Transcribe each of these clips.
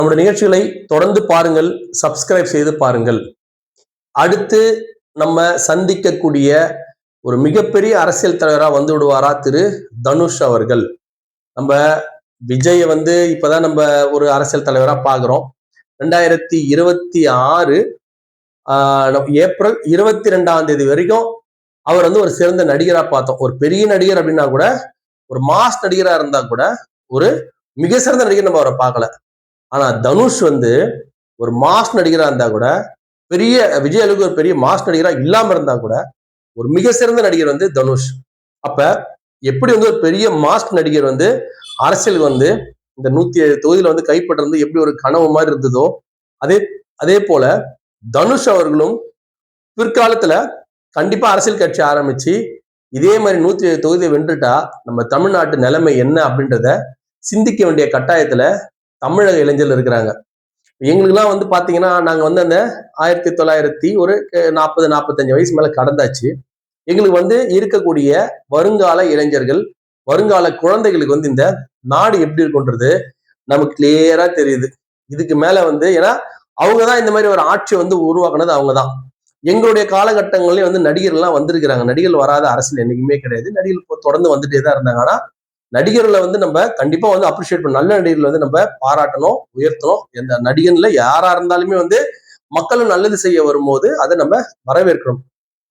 நம்முடைய நிகழ்ச்சிகளை தொடர்ந்து பாருங்கள், சப்ஸ்கிரைப் செய்து பாருங்கள். அடுத்து நம்ம சந்திக்கக்கூடிய ஒரு மிகப்பெரிய அரசியல் தலைவரா வந்து விடுவாரா திரு தனுஷ் அவர்கள். நம்ம விஜய வந்து இப்பதான் நம்ம ஒரு அரசியல் தலைவரா பாக்குறோம். 2026 ஏப்ரல் 22ஆம் தேதி வரைக்கும் அவர் வந்து ஒரு சிறந்த நடிகரா பார்த்தோம். ஒரு பெரிய நடிகர் அப்படின்னா கூட, ஒரு மாஸ் நடிகரா இருந்தா கூட, ஒரு மிக சிறந்த நடிகர் நம்ம அவரை பார்க்கல. ஆனா தனுஷ் வந்து ஒரு மாஸ் நடிகரா இருந்தா கூட, பெரிய விஜய் அளவுக்கு ஒரு பெரிய மாஸ் நடிகரா இல்லாம இருந்தா கூட, ஒரு மிக சிறந்த நடிகர் வந்து தனுஷ். அப்ப எப்படி வந்து ஒரு பெரிய மாஸ் நடிகர் வந்து அரசியலுக்கு வந்து இந்த 107 தொகுதியில வந்து கைப்பற்றது எப்படி ஒரு கனவு மாதிரி இருந்ததோ, அதே அதே போல தனுஷ் அவர்களும் பிற்காலத்துல கண்டிப்பா அரசியல் கட்சி ஆரம்பிச்சு இதே மாதிரி 107 தொகுதியை வென்றுட்டா நம்ம தமிழ்நாட்டு நிலைமை என்ன அப்படின்றத சிந்திக்க வேண்டிய கட்டாயத்துல தமிழக இளைஞர்கள் இருக்கிறாங்க. எங்களுக்குலாம் வந்து பாத்தீங்கன்னா நாங்க வந்து அந்த 1940 ஒரு 40-45 வயசு மேல கடந்தாச்சு. எங்களுக்கு வந்து இருக்கக்கூடிய வருங்கால இளைஞர்கள், வருங்கால குழந்தைகளுக்கு வந்து இந்த நாடு எப்படி இருக்குன்றது நமக்கு கிளியரா தெரியுது. இதுக்கு மேல வந்து ஏன்னா அவங்கதான் இந்த மாதிரி ஒரு ஆட்சியை வந்து உருவாக்குனது அவங்கதான். எங்களுடைய காலகட்டங்கள்லயும் வந்து நடிகர்கள்லாம் வந்திருக்கிறாங்க. நடிகர்கள் வராத அரசியல் என்னைக்குமே கிடையாது. நடிகர்கள் தொடர்ந்து வந்துட்டே தான் இருந்தாங்க. ஆனா நடிகர்களை வந்து நம்ம கண்டிப்பா வந்து அப்ரிஷியேட் பண்ணணும். நல்ல நடிகர்களை வந்து நம்ம பாராட்டணும், உயர்த்தணும். எந்த நடிகன்ல யாரா இருந்தாலுமே வந்து மக்களும் நல்லது செய்ய வரும்போது அதை நம்ம வரவேற்கணும்.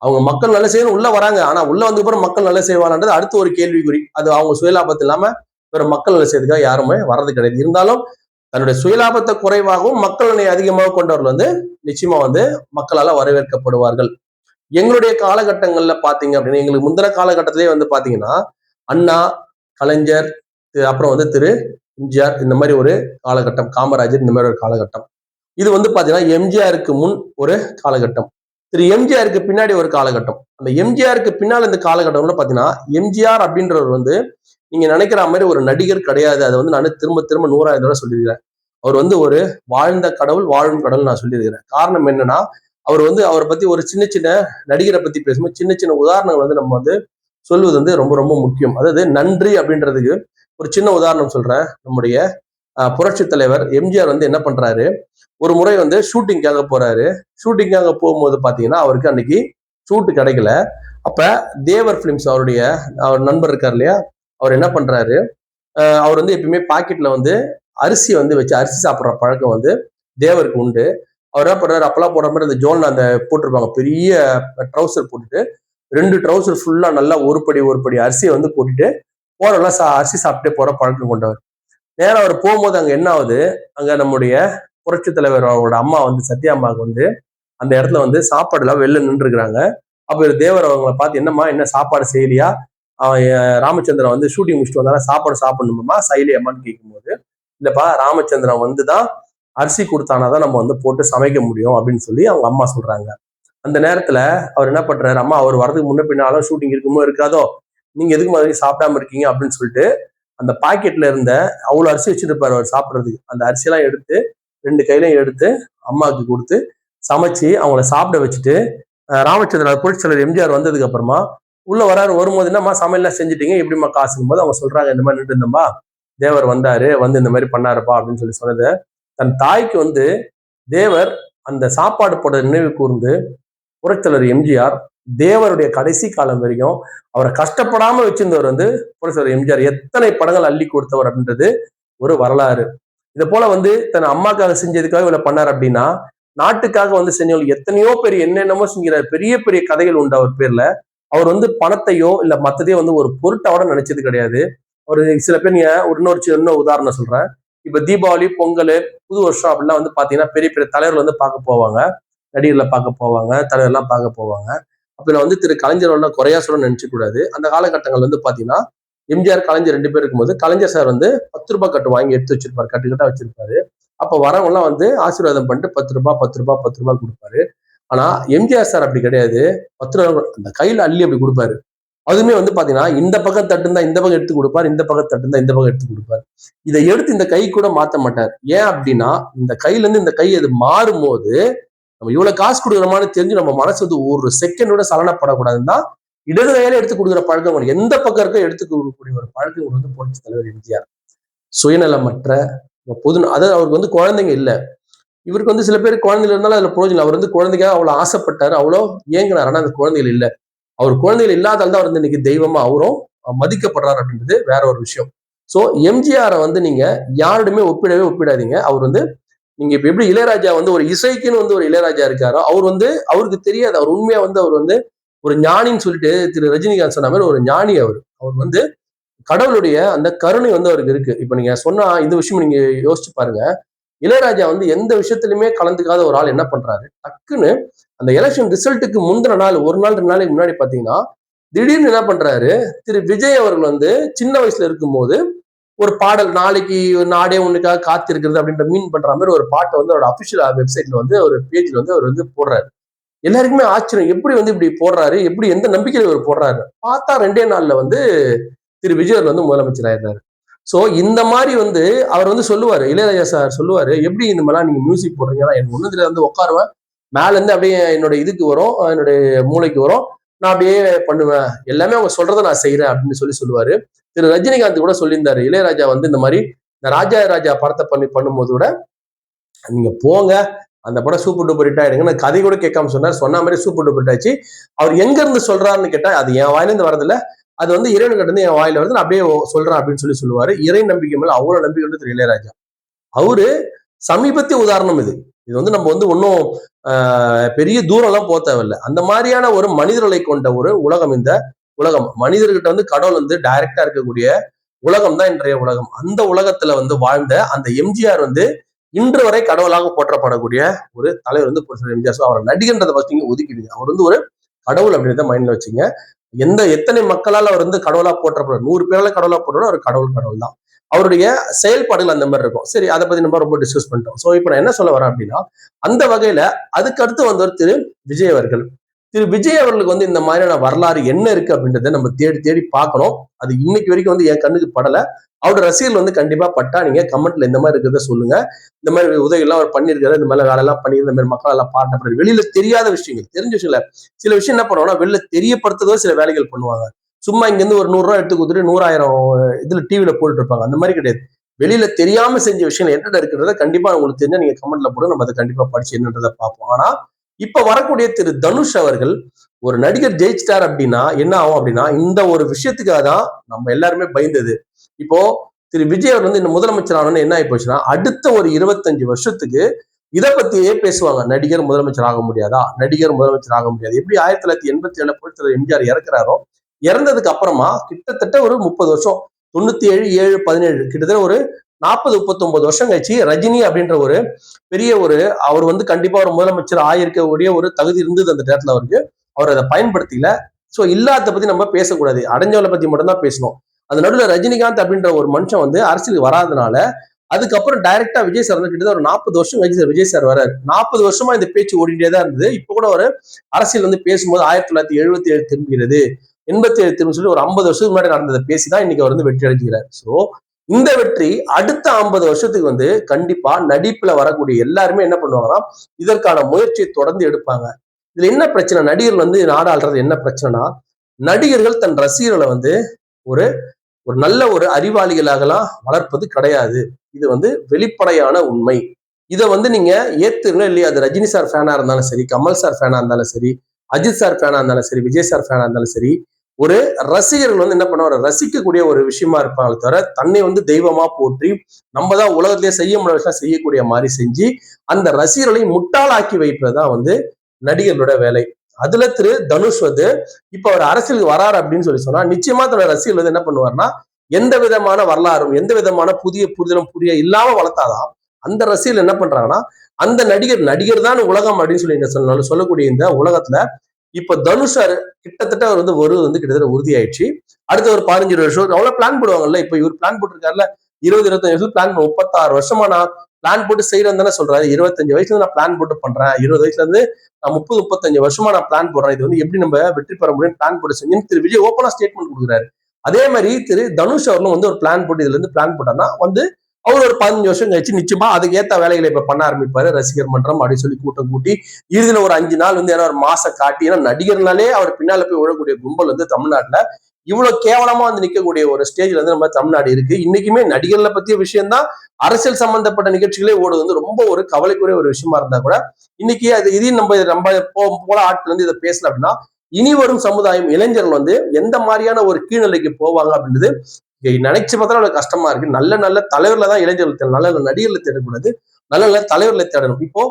அவங்க மக்கள் நல்ல செய்யணும் உள்ள வராங்க. ஆனா உள்ள வந்து அப்புறம் மக்கள் நல்ல செய்வாங்கன்றது அடுத்த ஒரு கேள்விக்குறி. அது அவங்க சுயலாபத்து இல்லாம வேற மக்கள் நல்ல செய்யறதுக்காக யாருமே வர்றது கிடையாது. இருந்தாலும் தன்னுடைய சுயலாபத்தை குறைவாகவும் மக்கள் அதிகமாக கொண்டவர்கள் வந்து நிச்சயமா வந்து மக்களால வரவேற்கப்படுவார்கள். எங்களுடைய காலகட்டங்கள்ல பாத்தீங்க அப்படின்னா எங்களுக்கு முந்தின காலகட்டத்திலேயே வந்து பாத்தீங்கன்னா அண்ணா, கலைஞர், அப்புறம் வந்து திரு எம்ஜிஆர் இந்த மாதிரி ஒரு காலகட்டம், காமராஜர் இந்த மாதிரி ஒரு காலகட்டம். இது வந்து பாத்தீங்கன்னா எம்ஜிஆருக்கு முன் ஒரு காலகட்டம், திரு எம்ஜிஆருக்கு பின்னாடி ஒரு காலகட்டம். அந்த எம்ஜிஆருக்கு பின்னால் இந்த காலகட்டம்ல பாத்தீங்கன்னா எம்ஜிஆர் அப்படின்றவர் வந்து நீங்க நினைக்கிற மாதிரி ஒரு நடிகர் கிடையாது. அதை வந்து நான் திரும்ப திரும்ப 100,000 தடவை சொல்லியிருக்கிறேன். அவர் வந்து ஒரு வாழ்ந்த கடவுள், வாழும் கடவுள் நான் சொல்லியிருக்கிறேன். காரணம் என்னன்னா அவர் வந்து அவரை பத்தி ஒரு சின்ன சின்ன நடிகரை பத்தி பேசும்போது சின்ன சின்ன உதாரணங்கள் வந்து நம்ம வந்து சொல்வது வந்து ரொம்ப ரொம்ப முக்கியம். அதாவது நன்றி அப்படின்றதுக்கு ஒரு சின்ன உதாரணம் சொல்றேன். நம்முடைய புரட்சி தலைவர் எம்ஜிஆர் வந்து என்ன பண்றாரு, ஒரு முறை வந்து ஷூட்டிங்காக போறாரு. ஷூட்டிங்காக போகும்போது பாத்தீங்கன்னா அவருக்கு அன்னைக்கு ஷூட் கிடைக்கல. அப்ப தேவர் பிலிம்ஸ் அவருடைய அவர் நண்பர் இருக்கார் இல்லையா, அவர் என்ன பண்றாரு, அவர் வந்து எப்பயுமே பாக்கெட்ல வந்து அரிசி வந்து வச்சு அரிசி சாப்பிட்ற பழக்கம் வந்து தேவருக்கு உண்டு. அவர் என்ன பண்றாரு, அப்பெல்லாம் போடுற மாதிரி அந்த ஜோன் அந்த போட்டிருப்பாங்க, பெரிய ட்ரௌசர் போட்டுட்டு 2 ட்ரௌசர் ஃபுல்லா நல்லா ஒரு படி அரிசியை வந்து போட்டுட்டு போறவெல்லாம் அரிசி சாப்பிட்டே போற பழக்கம் கொண்டவர். நேரம் அவர் போகும்போது அங்க என்ன ஆகுது, அங்க நம்முடைய புரட்சி தலைவர் அவரோட அம்மா வந்து சத்யா அம்மாவுக்கு வந்து அந்த இடத்துல வந்து சாப்பாடு எல்லாம் வெளில நின்று இருக்கிறாங்க. அப்ப தேவர் அவங்களை பார்த்து என்னம்மா என்ன சாப்பாடு செய்யலையா, ராமச்சந்திரன் வந்து ஷூட்டிங் முடிச்சுட்டு வந்தாலும் சாப்பாடு சாப்பிடணுமா செய்யலையம்மான்னு கேட்கும்போது, இல்லப்பா ராமச்சந்திரன் வந்துதான் அரிசி கொடுத்தானாதான் நம்ம வந்து போட்டு சமைக்க முடியும் அப்படின்னு சொல்லி அவங்க அம்மா சொல்றாங்க. அந்த நேரத்துல அவர் என்ன பண்றாரு, அம்மா அவர் வரதுக்கு முன்ன பின்னாலும் ஷூட்டிங் இருக்குமோ இருக்காதோ, நீங்க எதுக்கு மாதிரி சாப்பிடாம இருக்கீங்க அப்படின்னு சொல்லிட்டு அந்த பாக்கெட்ல இருந்த அவ்வளவு அரிசி வச்சுட்டு இருப்பாரு அவர் சாப்பிட்றதுக்கு. அந்த அரிசியெல்லாம் எடுத்து 2 கையிலையும் எடுத்து அம்மாவுக்கு கொடுத்து சமைச்சு அவங்கள சாப்பிட வச்சுட்டு ராமச்சந்திரன் புரட்சி தலைவர் எம்ஜிஆர் வந்ததுக்கு அப்புறமா உள்ள வராரு. வரும்போது என்னம்மா சமையல்லாம் செஞ்சுட்டீங்க, எப்படிம்மா காசுக்கும் போது அவங்க சொல்றாங்க, இந்த மாதிரி நின்று இருந்தோம்பா, தேவர் வந்தாரு வந்து இந்த மாதிரி பண்ணாருப்பா அப்படின்னு சொல்லி சொன்னது தன் தாய்க்கு வந்து தேவர் அந்த சாப்பாடு போட நினைவு கூர்ந்து புரட்சித்தலைவர் எம்ஜிஆர் தேவருடைய கடைசி காலம் வரைக்கும் அவரை கஷ்டப்படாம வச்சிருந்தவர் வந்து புரட்சித்தலைவர் எம்ஜிஆர். எத்தனை படங்கள் அள்ளி கொடுத்தவர் அப்படின்றது ஒரு வரலாறு. இதை போல வந்து தன் அம்மாக்காக செஞ்சதுக்காக இவ்வளவு பண்ணார் அப்படின்னா, நாட்டுக்காக வந்து செஞ்சவங்க எத்தனையோ பேர் என்னென்னமோ செஞ்சார். பெரிய பெரிய கதைகள் உண்டு அவர் பேர்ல. அவர் வந்து பணத்தையோ இல்ல மத்ததையோ வந்து ஒரு பொருட்டாவோட நினைச்சது கிடையாது. ஒரு சில பேர் நீங்க இன்னொரு உதாரணம் சொல்றேன். இப்ப தீபாவளி, பொங்கல், புது வருஷம் அப்படிலாம் வந்து பாத்தீங்கன்னா பெரிய பெரிய தலைவர்கள் வந்து பார்க்க போவாங்க, நடிகர்களை பார்க்க போவாங்க, தலைவர்லாம் பார்க்க போவாங்க. அப்ப வந்து திரு கலைஞரோட குறையா சொல்ல நினைச்ச கூடாது. அந்த காலகட்டங்கள் வந்து பாத்தீங்கன்னா எம்ஜிஆர் கலைஞர் 2 பேர் இருக்கும்போது கலைஞர் சார் வந்து 10 ரூபாய் கட்டு வாங்கி எடுத்து வச்சிருப்பாரு, கட்டுக்கட்டா வச்சிருப்பாரு. அப்ப வரவங்க எல்லாம் வந்து ஆசீர்வாதம் பண்ணிட்டு 10 ரூபாய் 10 ரூபாய் 10 ரூபாய் கொடுப்பாரு. ஆனா எம்ஜிஆர் சார் அப்படி கிடையாது. 10 ரூபாய் அந்த கையில அள்ளி அப்படி கொடுப்பாரு. அதுவுமே வந்து பாத்தீங்கன்னா இந்த பக்கம் தட்டுந்தா இந்த பக்கம் எடுத்து கொடுப்பாரு, இந்த பக்கம் தட்டுந்தா இந்த பக்கம் எடுத்து கொடுப்பாரு. இதை எடுத்து இந்த கை கூட மாத்த மாட்டார். ஏன் அப்படின்னா இந்த கையில இருந்து இந்த கை அது மாறும் போது நம்ம இவ்வளவு காசு கொடுக்குறோமான்னு தெரிஞ்சு நம்ம மனசு வந்து ஒரு செகண்டோட சலனப்படக்கூடாதுன்னு தான் இடது கையில எடுத்து கொடுக்குற பழக்கம், எந்த பக்கம் இருக்க எடுத்து கொடுக்கக்கூடிய ஒரு பழக்கம் வந்து புரட்சி தலைவர் எம்ஜிஆர். சுயநலமற்ற அதாவது அவருக்கு வந்து குழந்தைங்க இல்ல. இவருக்கு வந்து சில பேர் குழந்தைகள் இருந்தாலும் அதுல பிரயோஜனம். அவர் வந்து குழந்தைக்காக அவ்வளவு ஆசைப்பட்டாரு, அவ்வளோ ஏங்கினார். ஆனா அந்த குழந்தைகள் இல்ல. அவர் குழந்தைகள் இல்லாதால் தான் அவர் வந்து இன்னைக்கு தெய்வமா அவரும் மதிக்கப்படுறாரு அப்படின்றது வேற ஒரு விஷயம். சோ எம்ஜிஆரை வந்து நீங்க யாருடையுமே ஒப்பிடவே ஒப்பிடாதீங்க. அவர் வந்து நீங்க இப்ப எப்படி இளையராஜா வந்து ஒரு இசைக்குன்னு வந்து ஒரு இளையராஜா இருக்காரோ, அவர் வந்து அவருக்கு தெரியாது. அவர் உண்மையா வந்து அவர் வந்து ஒரு ஞானின்னு சொல்லிட்டு திரு ரஜினிகாந்த் சொன்ன மாதிரி ஒரு ஞானி அவர். அவர் வந்து கடவுளுடைய அந்த கருணை வந்து அவருக்கு இருக்கு. இப்ப நீங்க சொன்னா இந்த விஷயம் நீங்க யோசிச்சு பாருங்க. இளையராஜா வந்து எந்த விஷயத்திலுமே கலந்துக்காத ஒரு ஆள் என்ன பண்றாரு, டக்குன்னு அந்த எலெக்ஷன் ரிசல்ட்டுக்கு முந்தின நாள், ஒரு நாள் 2 நாளைக்கு முன்னாடி பாத்தீங்கன்னா, திடீர்னு என்ன பண்றாரு, திரு விஜய் அவர்கள் வந்து சின்ன வயசுல இருக்கும்போது ஒரு பாடல் நாளைக்கு நாடே உனக்காக காத்திருக்கிறது அப்படின்ற மீன் பண்ற மாதிரி ஒரு பாட்டை வந்து அவரோட அபிஷியல் வெப்சைட்ல வந்து ஒரு பேஜ்ல வந்து அவர் வந்து போடுறாரு. எல்லாருக்குமே ஆச்சரியம். எப்படி வந்து இப்படி போடுறாரு? எப்படி எந்த நம்பிக்கையில அவர் போடுறாரு? பார்த்தா 2டே நாள்ல வந்து திரு விஜய் அவர்கள் வந்து முதலமைச்சர் ஆயிடுறாரு. சோ இந்த மாதிரி வந்து அவர் வந்து சொல்லுவாரு, இளையராஜா சார் சொல்லுவாரு, எப்படி இந்த மாதிரிலாம் நீங்க மியூசிக் போடுறீங்கன்னா எனக்கு ஒண்ணுதுல வந்து உட்காருவேன், மேல இருந்து அப்படியே என்னோட இதுக்கு வரும், என்னுடைய மூளைக்கு வரும், நான் அப்படியே பண்ணுவேன், எல்லாமே அவங்க சொல்றதை நான் செய்யறேன் அப்படின்னு சொல்லுவாரு. திரு ரஜினிகாந்த் கூட சொல்லியிருந்தாரு, இளையராஜா வந்து இந்த மாதிரி இந்த ராஜா ராஜா படத்தை பண்ணும்போது கூட நீங்க போங்க, அந்த படம் சூப்பர் டூப்பர் ஹிட் ஆயிடுங்க, கதை கூட கேட்காம சொன்னார், சொன்ன மாதிரி சூப்பர் டூப்பர் ஹிட் ஆச்சு. அவர் எங்க இருந்து சொல்றாருன்னு கேட்டா அது என் வாயிலிருந்து வரதில்ல, அது வந்து இறைவன் கிட்ட இருந்து என் வாயில வருது, நான் அப்படியே சொல்றேன் அப்படின்னு சொல்லுவாரு. இறை நம்பிக்கை மேல அவ்வளவு நம்பிக்கை வந்து திரு இளையராஜா. அவரு சமீபத்திய உதாரணம் இது. இது வந்து நம்ம வந்து ஒன்னும் பெரிய தூரம் எல்லாம் போக தேவையில்லை. அந்த மாதிரியான ஒரு மனிதர்களை கொண்ட ஒரு உலகம் இந்த உலகம். மனிதர்கிட்ட வந்து கடவுள் வந்து டைரக்டா இருக்கக்கூடிய உலகம் தான் இன்றைய உலகம். அந்த உலகத்துல வந்து வாழ்ந்த அந்த எம்ஜிஆர் வந்து இன்று வரை கடவுளாக போற்றப்படக்கூடிய ஒரு தலைவர் வந்து எம்ஜிஆர். ஸோ அவர் நடிகன்றதை பத்தி நீங்க ஒதுக்கிடுங்க. அவர் வந்து ஒரு கடவுள் அப்படின்றத மைண்ட்ல வச்சுங்க. எத்தனை மக்களால் அவர் வந்து கடவுளா போற்றப்படுறார், 100 பேரால கடவுளா போடுறாரு, அவர் கடவுள் தான். அவருடைய செயல்பாடுகள் அந்த மாதிரி இருக்கும். சரி, அதை பத்தி நம்ம ரொம்ப டிஸ்கஸ் பண்ணிட்டோம். சோ இப்ப நான் என்ன சொல்ல வரேன் அப்படின்னா, அந்த வகையில அதுக்கு அடுத்து வந்தவர் திரு விஜய் அவர்கள். திரு விஜய் அவர்களுக்கு வந்து இந்த மாதிரியான வரலாறு என்ன இருக்கு அப்படின்றத நம்ம தேடி தேடி பார்க்கணும். அது இன்னைக்கு வரைக்கும் வந்து என் கண்ணுக்கு படல. அவரோட ரசிகர்கள் வந்து கண்டிப்பா பட்டா நீங்க கமெண்ட்ல இந்த மாதிரி இருக்கிறத சொல்லுங்க. இந்த மாதிரி உதவி எல்லாம் அவர் பண்ணியிருக்காரு, இந்த மாதிரி வேலை எல்லாம் பண்ணி இந்த மாதிரி மக்கள் எல்லாம் பாராட்டப்படுறது. வெளியில தெரியாத விஷயங்கள், தெரிஞ்ச விஷயங்கள சில விஷயம் என்ன பண்ணுவாங்கன்னா வெளில தெரியப்படுத்துறதோ சில வேலைகள் பண்ணுவாங்க. சும்மா இங்க இருந்து ஒரு 100 ரூபாய் எடுத்து கொடுத்துட்டு 100,000 இதுல டிவில போட்டுட்டு இருப்பாங்க. அந்த மாதிரி கிடையாது. வெளியில தெரியாம செஞ்ச விஷயங்கள் என்னென்ன இருக்குன்றத கண்டிப்பா உங்களுக்கு தெரிஞ்சா நீங்க கமெண்ட்ல போடுங்க, நம்ம அதை கண்டிப்பா படிச்சு என்னன்றதை பார்ப்போம். ஆனா இப்ப வரக்கூடிய திரு தனுஷ் அவர்கள் ஒரு நடிகர் ஜெயிச்சிட்டார் அப்படின்னா என்ன ஆகும் அப்படின்னா, இந்த ஒரு விஷயத்துக்காக தான் நம்ம எல்லாருமே பயந்தது. இப்போ திரு விஜய் அவர் வந்து இந்த முதலமைச்சர் ஆனோன்னு என்ன ஆகி போச்சுன்னா, அடுத்த ஒரு 25 வருஷத்துக்கு இதை பத்தியே பேசுவாங்க. நடிகர் முதலமைச்சர் ஆக முடியாதா, நடிகர் முதலமைச்சர் ஆக முடியாது. எப்படி 1987 புரட்சித்தலைவர் எம்ஜிஆர் இறக்குறாரோ, இறந்ததுக்கு அப்புறமா கிட்டத்தட்ட ஒரு 30 வருஷம், 97, 7, 17 கிட்டத்தட்ட ஒரு 40, 39 வருஷம் கழிச்சு ரஜினி அப்படின்ற ஒரு பெரிய ஒரு அவர் வந்து கண்டிப்பா ஒரு முதலமைச்சர் ஆயிருக்கக்கூடிய ஒரு தகுதி இருந்தது அந்த நேரத்துல அவருக்கு. அவர் அதை பயன்படுத்தில. சோ இல்லாத பத்தி நம்ம பேசக்கூடாது, அடைஞ்சவளை பத்தி மட்டும் தான் பேசணும். அந்த நடுவில் ரஜினிகாந்த் அப்படின்ற ஒரு மனுஷன் வந்து அரசியலுக்கு வராதனால அதுக்கப்புறம் டைரக்டா விஜய் சார் வந்து கிட்டத்தட்ட ஒரு 40 வருஷம் கழிச்சு விஜய் சார் வராரு. 40 வருஷமா இந்த பேச்சு ஓடிட்டே தான் இருந்தது. இப்ப கூட ஒரு அரசியல் வந்து பேசும்போது 1977 திரும்புகிறது, 87 திரும்ப சொல்லி ஒரு 50 வருஷத்துக்கு முன்னாடி நடந்ததை பேசிதான் இன்னைக்கு அவர் வந்து வெற்றி அடைஞ்சுக்கிறார். சோ இந்த வெற்றி அடுத்த 50 வருஷத்துக்கு வந்து கண்டிப்பா நடிப்புல வரக்கூடிய எல்லாருமே என்ன பண்ணுவாங்கன்னா இதற்கான முயற்சியை தொடர்ந்து எடுப்பாங்க. இதுல என்ன பிரச்சனை, நடிகர்கள் வந்து நாடாளுறது என்ன பிரச்சனைனா, நடிகர்கள் தன் ரசிகர்களை வந்து ஒரு ஒரு நல்ல ஒரு அறிவாளிகளாகலாம் வளர்ப்பது கிடையாது. இது வந்து வெளிப்படையான உண்மை. இதை வந்து நீங்க ஏத்துக்கணும் இல்லையா? அது ரஜினி சார் ஃபேனா இருந்தாலும் சரி, கமல் சார் ஃபேனா இருந்தாலும் சரி, அஜித் சார் ஃபேனா இருந்தாலும் சரி, விஜய் சார் ஃபேனா இருந்தாலும் சரி, ஒரு ரசிகர்கள் வந்து என்ன பண்ணுவாங்க, ரசிக்கக்கூடிய ஒரு விஷயமா இருப்பாங்க தவிர தன்னை வந்து தெய்வமா போற்றி நம்ம தான் உலகத்திலேயே செய்ய முடியாத செய்யக்கூடிய மாதிரி செஞ்சு அந்த ரசிகர்களை முட்டாளாக்கி வைப்பதுதான் வந்து நடிகர்களோட வேலை. அதுல திரு தனுஷ் வந்து இப்ப அவர் அரசியலுக்கு வராரு அப்படின்னு சொன்னா நிச்சயமா தன்னோட ரசிகர்கள் வந்து என்ன பண்ணுவாருன்னா எந்த விதமான வரலாறும் எந்த விதமான புதிய புரிதலும் புரிய இல்லாம வளர்த்தாதான் அந்த ரசிகர்கள் என்ன பண்றாங்கன்னா அந்த நடிகர் தான் உலகம் அப்படின்னு சொல்லக்கூடிய இந்த உலகத்துல இப்ப தனுஷாரு கிட்டத்தட்ட அவர் வந்து கிட்டத்தட்ட உறுதி ஆயிடுச்சு. அடுத்த ஒரு 15 வருஷம் அவ்வளவு பிளான் போடுவாங்கல்ல. இப்ப இவர் பிளான் போட்டிருக்காருல்ல, 20-25 வருஷம் பிளான், 36 வருஷமா நான் பிளான் போட்டு செய்யறேன்னு தானே சொல்றாரு. 25 வயசுல நான் பிளான் போட்டு பண்றேன், 20 வயசுல இருந்து நான் 30-35 வருஷமா நான் பிளான் போடுறேன், இது வந்து எப்படி நம்ம வெற்றி பெற முடியும் பிளான் போட்டு செஞ்சு திரு விஜய் ஓப்பனா ஸ்டேட்மெண்ட் கொடுக்குறாரு. அதே மாதிரி திரு தனுஷ் அவர்களும் வந்து ஒரு பிளான் போட்டு இதுல இருந்து பிளான் போட்டார்னா வந்து அவர் ஒரு 15 வருஷம் கழிச்சு நிச்சயமா அதுக்கு ஏத்த வேலைகளை இப்ப பண்ண ஆரம்பிப்பாரு. ரசிகர் மன்றம் அப்படின்னு சொல்லி கூட்டம் கூட்டி இறுதியில ஒரு 5 நாள் வந்து ஏன்னா ஒரு மாச காட்டி, ஏன்னா நடிகர்னாலே அவர் பின்னால போய் விழக்கூடிய கும்பல் வந்து தமிழ்நாட்டுல இவ்வளவு கேவலமா வந்து நிக்கக்கூடிய ஒரு ஸ்டேஜ்ல வந்து நம்ம தமிழ்நாடு இருக்கு. இன்னைக்குமே நடிகர்களை பத்திய விஷயம் தான் அரசியல் சம்பந்தப்பட்ட நிகழ்ச்சிகளே ஓடுது வந்து ரொம்ப ஒரு கவலைக்குரிய ஒரு விஷயமா இருந்தா கூட இன்னைக்கு அது இதையும் நம்ம நம்ம போல ஆட்கள் வந்து இதை பேசல அப்படின்னா இனி வரும் சமுதாயம் இளைஞர்கள் வந்து எந்த மாதிரியான ஒரு கீழ்நிலைக்கு போவாங்க அப்படின்றது நினைச்சு பார்த்தா கஷ்டமா இருக்கு. நல்ல நல்ல தலைவர்ல தான் இளைஞர்கள் தேடணும், நல்ல நல்ல நடிகர்களை தேடக்கூடாது, நல்ல நல்ல தலைவர்களை தேடணும். இப்போ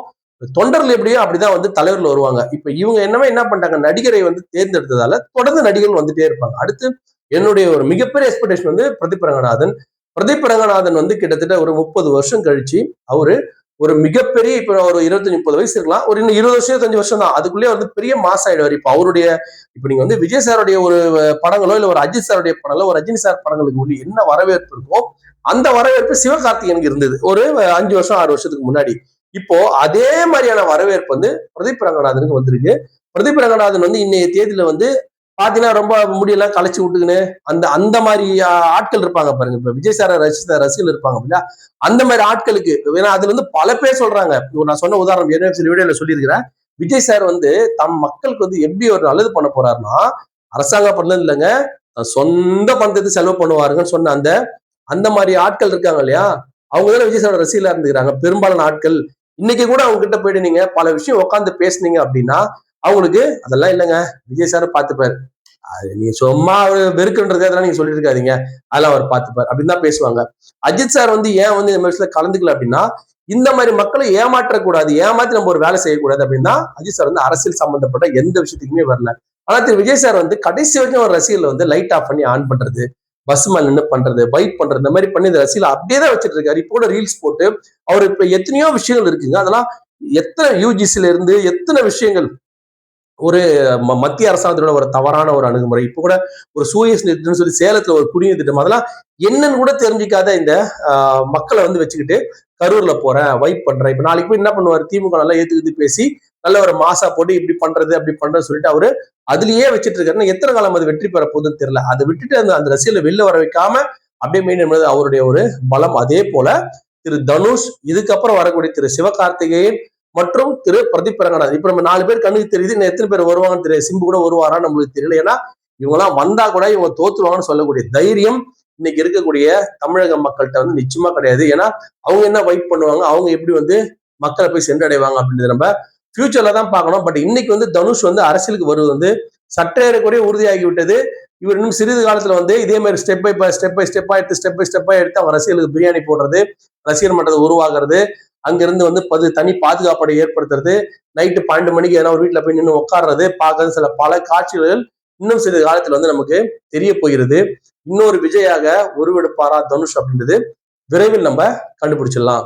தொண்டர்கள் எப்படியோ அப்படிதான் வந்து தலைவர்கள் வருவாங்க. இப்ப இவங்க என்ன பண்ணிட்டாங்க, நடிகரை வந்து தேர்ந்தெடுத்ததால தொடர்ந்து நடிகர்கள் வந்துட்டே இருப்பாங்க. அடுத்து என்னுடைய ஒரு மிகப்பெரிய எக்ஸ்பெக்டேஷன் வந்து பிரதீப் ரங்கநாதன். பிரதீப் ரங்கநாதன் வந்து கிட்டத்தட்ட ஒரு 30 வருஷம் கழிச்சு அவரு ஒரு மிகப்பெரிய இப்ப ஒரு 25-30 வயசு இருக்கலாம், ஒரு இன்னும் 20 வருஷம் 25 வருஷம் தான், அதுக்குள்ளேயே வந்து பெரிய மாஸ் ஆயிடுவார். இப்ப அவருடைய இப்ப நீங்க வந்து விஜய் சாருடைய ஒரு படங்களோ இல்ல ஒரு அஜித் சாருடைய படங்களோ ஒரு ரஜினி சார் படங்களுக்கு உள்ள என்ன வரவேற்பு இருக்கோ அந்த வரவேற்பு சிவகார்த்திகனுக்கு இருந்தது ஒரு 5 வருஷம் 6 வருஷத்துக்கு முன்னாடி. இப்போ அதே மாதிரியான வரவேற்பு வந்து பிரதீப் ரங்கநாதனுக்கு வந்திருக்கு. பிரதீப் ரங்கநாதன் வந்து இன்னைய தேதியில வந்து பாத்தீங்கன்னா ரொம்ப முடியெல்லாம் களைச்சு விட்டுக்குன்னு அந்த அந்த மாதிரி ஆட்கள் இருப்பாங்க பாருங்க. இப்ப விஜய் சார ரசிகர்கள் இருப்பாங்க அப்படின்னா அந்த மாதிரி ஆட்களுக்கு ஏன்னா அதுல வந்து பல பேர் சொல்றாங்க. நான் சொன்ன உதாரணம் ஏற்கனவே சில வீடியோல சொல்லியிருக்கிறேன். விஜய் சார் வந்து தம் மக்களுக்கு வந்து எப்படி ஒரு நல்லது பண்ண போறாருன்னா அரசாங்க பண்ணது இல்லைங்க, சொந்த பணத்தை செலவு பண்ணுவாருங்கன்னு சொன்ன அந்த அந்த மாதிரி ஆட்கள் இருக்காங்க இல்லையா, அவங்க தானே விஜய் சாரோட ரசிகலா இருந்துக்கிறாங்க பெரும்பாலான ஆட்கள். இன்னைக்கு கூட அவங்க கிட்ட போயிட்டு நீங்க பல விஷயம் உட்காந்து பேசுனீங்க அப்படின்னா அவங்களுக்கு அதெல்லாம் இல்லைங்க விஜய் சார் பாத்துப்பாரு, நீங்க சும்மா வெறுக்குன்றதுக்காக நீங்க சொல்லிட்டு இருக்காதீங்க, அதெல்லாம் அவர் பாத்துப்பாரு அப்படின்னு தான் பேசுவாங்க. அஜித் சார் வந்து ஏன் வந்து இந்த மாதிரி கலந்துக்கல அப்படின்னா இந்த மாதிரி மக்களை ஏமாற்றக்கூடாது, ஏமாத்தி நம்ம ஒரு வேலை செய்யக்கூடாது அப்படின்னா அஜித் சார் வந்து அரசியல் சம்பந்தப்பட்ட எந்த விஷயத்துக்குமே வரல. ஆனா திரு விஜய் சார் வந்து கடைசி வரைக்கும் ஒரு ரசிகர்கள் வந்து லைட் ஆஃப் பண்ணி ஆன் பண்றது, பஸ் மேல நின்று பண்றது, வைப் பண்றது, இந்த மாதிரி பண்ணி இந்த ரசிகர்கள் அப்படியே தான் வச்சிட்டு இருக்காரு. இப்போ கூட ரீல்ஸ் போட்டு அவர் இப்ப எத்தனையோ விஷயங்கள் இருக்குங்க, அதெல்லாம் எத்தனை யூஜிசில இருந்து எத்தனை விஷயங்கள் ஒரு மத்திய அரசாங்கத்தோட ஒரு தவறான ஒரு அணுகுமுறை. இப்ப கூட ஒரு சூயஸ் திட்டம்னு சொல்லி சேலத்துல ஒரு குடிநீர் திட்டம், அதெல்லாம் என்னன்னு கூட தெரிஞ்சுக்காத இந்த மக்களை வந்து வச்சுக்கிட்டு கரூர்ல போறேன் வைப் பண்றேன். இப்ப நாளைக்கு போய் என்ன பண்ணுவாரு, திமுக நல்லா ஏத்துக்கிட்டு பேசி நல்ல ஒரு மாசா போட்டு இப்படி பண்றது அப்படி பண்றது சொல்லிட்டு அவரு அதுலயே வச்சுட்டு இருக்காரு. எத்தனை காலம் அது வெற்றி பெற போகுதுன்னு தெரியல. அதை விட்டுட்டு அந்த அந்த ரசிகர்களை வெளில வர வைக்காம அப்படியே மெயின்டைன் அவருடைய ஒரு பலம். அதே போல திரு தனுஷ், இதுக்கப்புறம் வரக்கூடிய திரு சிவகார்த்திகேயன் மற்றும் திரு பிரதீப் ரங்கநாதன், இப்ப நம்ம 4 பேர் கண்ணுக்கு தெரியுது, இன்னும் எத்தனை பேர் வருவாங்கன்னு தெரியாது. சிம்பு கூட வருவாரா நம்மளுக்கு தெரியல. ஏன்னா இவங்க எல்லாம் வந்தா கூட இவங்க தோத்துருவாங்கன்னு சொல்லக்கூடிய தைரியம் இன்னைக்கு இருக்கக்கூடிய தமிழக மக்கள்கிட்ட வந்து நிச்சயமா கிடையாது. ஏன்னா அவங்க என்ன வைப் பண்ணுவாங்க, அவங்க எப்படி வந்து மக்களை போய் சென்றடைவாங்க அப்படின்றது நம்ம ஃபியூச்சர்ல தான் பார்க்கணும். பட் இன்னைக்கு வந்து தனுஷ் வந்து அரசியலுக்கு வருவது வந்து சற்றேறக்குறைய உறுதியாகி விட்டது. இவர் இன்னும் சிறிது காலத்துல வந்து இதே மாதிரி ஸ்டெப்பா எடுத்து அவங்க ரசிகர்களுக்கு பிரியாணி போடுறது, ரசிகர் மன்றத்தை உருவாக்குறது, அங்கிருந்து வந்து தனி பாதுகாப்படை ஏற்படுத்துறது, நைட்டு 12 மணிக்கு ஏன்னா ஒரு வீட்டுல போய் நின்று உட்கார்றது, பார்க்கறது, சில பல காட்சிகள் இன்னும் சிறிது காலத்துல வந்து நமக்கு தெரிய போகிறது. இன்னொரு விஜயாக உருவெடுப்பாரா தனுஷ் அப்படின்றது விரைவில் நம்ம கண்டுபிடிச்சிடலாம்.